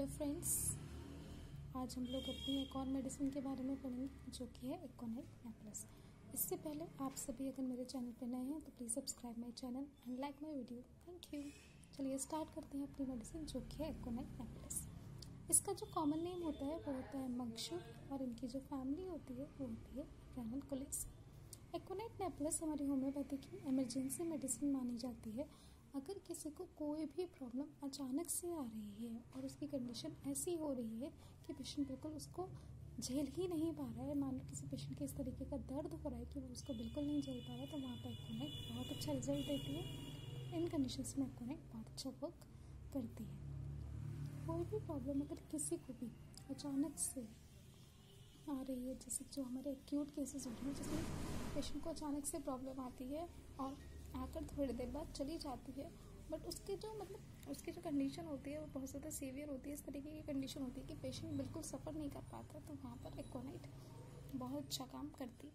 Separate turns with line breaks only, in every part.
Hello friends, आज हम लोग अपनी एक और मेडिसिन के बारे में पढ़ेंगे जो कि है एकोनाइट नेप्लस। इससे पहले आप सभी अगर मेरे चैनल पर नए हैं तो please subscribe my channel and like my video. Thank you. चलिए स्टार्ट करते हैं अपनी मेडिसिन जो कि है एकोनाइट नेप्लस। इसका जो कॉमन नेम होता है वो होता है मंगशू और इनकी जो फैमिली होती है वो होती है रैननकुलेसी। एकोनाइट नेप्लस हमारी होम्योपैथी की इमरजेंसी मेडिसिन मानी जाती है। अगर किसी को कोई भी प्रॉब्लम अचानक से आ रही है और उसकी कंडीशन ऐसी हो रही है कि पेशेंट बिल्कुल उसको झेल ही नहीं पा रहा है, मान लो किसी पेशेंट के इस तरीके का दर्द हो रहा है कि वो उसको बिल्कुल नहीं झेल पा रहा है, तो वहाँ पर एकोनाइट बहुत अच्छा रिजल्ट देती है। इन कंडीशंस में एकोनाइट बहुत अच्छा वर्क करती है। कोई भी प्रॉब्लम अगर किसी को भी अचानक से आ रही है, जैसे जो हमारे एक्यूट केसेस होते हैं जिसमें पेशेंट को अचानक से प्रॉब्लम आती है और आकर थोड़ी देर बाद चली जाती है, बट उसकी जो कंडीशन होती है वो बहुत ज़्यादा सीवियर होती है। इस तरीके की कंडीशन होती है कि पेशेंट बिल्कुल सफ़र नहीं कर पाता, तो वहाँ पर एकोनाइट बहुत अच्छा काम करती है।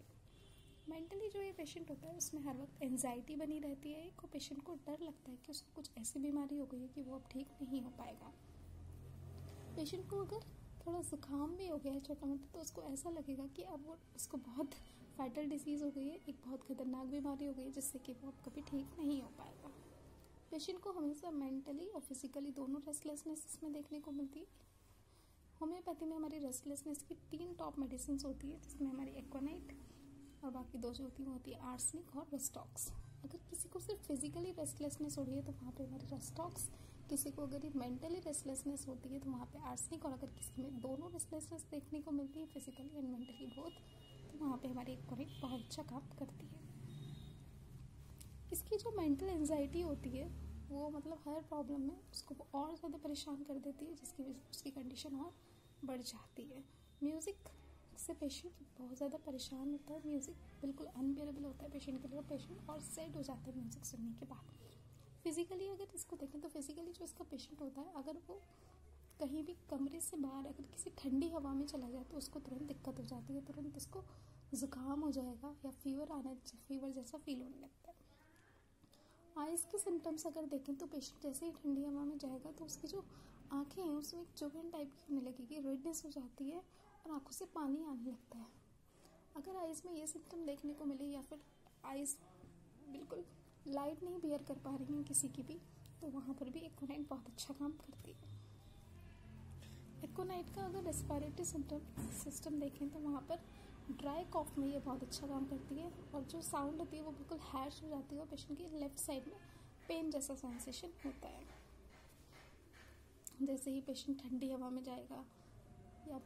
मेंटली जो ये पेशेंट होता है उसमें हर वक्त एंजाइटी बनी रहती है को पेशेंट को डर लगता है कि उसको कुछ ऐसी बीमारी हो गई है कि वो अब ठीक नहीं हो पाएगा। पेशेंट को अगर थोड़ा जुकाम भी हो गया है छोटा मोटा, तो उसको ऐसा लगेगा कि अब वो उसको बहुत फैटल डिसीज़ हो गई है, एक बहुत खतरनाक बीमारी हो गई है जिससे कि वो अब कभी ठीक नहीं हो पाएगा। पेशेंट को हमेशा मेंटली और फिजिकली दोनों रेस्टलेसनेस इसमें देखने को मिलती है। होम्योपैथी में हमारी रेस्टलेसनेस की 3 टॉप मेडिसिन होती है, जिसमें हमारी एकोनाइट और बाकी 2 जो होती है वो होती है आर्सेनिक और रेस्टॉक्स। अगर किसी को सिर्फ फिजिकली रेस्टलेसनेस हो रही है तो वहाँ पे हमारी रेस्टॉक्स, किसी को अगर मेंटली रेस्टलेसनेस होती है तो वहाँ पे आर्सेनिक, और अगर किसी में दोनों रेस्टलेसनेस देखने को मिलती है फिजिकली एंड मेंटली बोथ, तो वहाँ पे हमारी एकोनाइट बहुत अच्छा काम करती है। इसकी जो मेंटल एंजाइटी होती है वो हर प्रॉब्लम में उसको और ज़्यादा परेशान कर देती है, जिसकी वजह से उसकी कंडीशन और बढ़ जाती है। म्यूज़िक से पेशेंट बहुत ज़्यादा परेशान होता है, म्यूज़िक बिल्कुल अनबियरेबल होता है पेशेंट के लिए, पेशेंट और सेट हो जाता है म्यूज़िक सुनने के बाद। फिजिकली अगर इसको देखें तो फिजिकली जो इसका पेशेंट होता है, अगर वो कहीं भी कमरे से बाहर अगर किसी ठंडी हवा में चला जाए तो उसको तुरंत दिक्कत हो जाती है, तुरंत उसको जुकाम हो जाएगा या फीवर जैसा फील होने लगता है। आइज़ के सिम्टम्स अगर देखें तो पेशेंट जैसे ही ठंडी हवा में जाएगा तो उसकी जो आंखें हैं उसमें एक चुभन टाइप की होने लगेगी, रेडनेस हो जाती है और आंखों से पानी आने लगता है। अगर आइज़ में ये सिम्टम देखने को मिले या फिर आइज़ बिल्कुल लाइट नहीं बियर कर पा रही हैं किसी की भी, तो वहाँ पर भी एकोनाइट बहुत अच्छा काम करती है। एकोनाइट का अगर रेस्पिरेटरी सिस्टम देखें तो वहाँ पर ड्राई कॉफ में ये बहुत अच्छा काम करती है, और जो साउंड होती है वो बिल्कुल हैश हो जाती है और पेशेंट की लेफ्ट साइड में पेन जैसा सेंसेशन होता है। जैसे ही पेशेंट ठंडी हवा में जाएगा या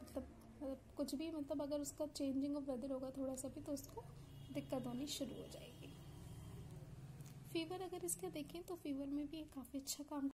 कुछ भी अगर उसका चेंजिंग ऑफ वेदर होगा थोड़ा सा भी, तो उसको दिक्कत होनी शुरू हो जाएगी। फीवर अगर इसके देखें तो फीवर में भी काफ़ी अच्छा काम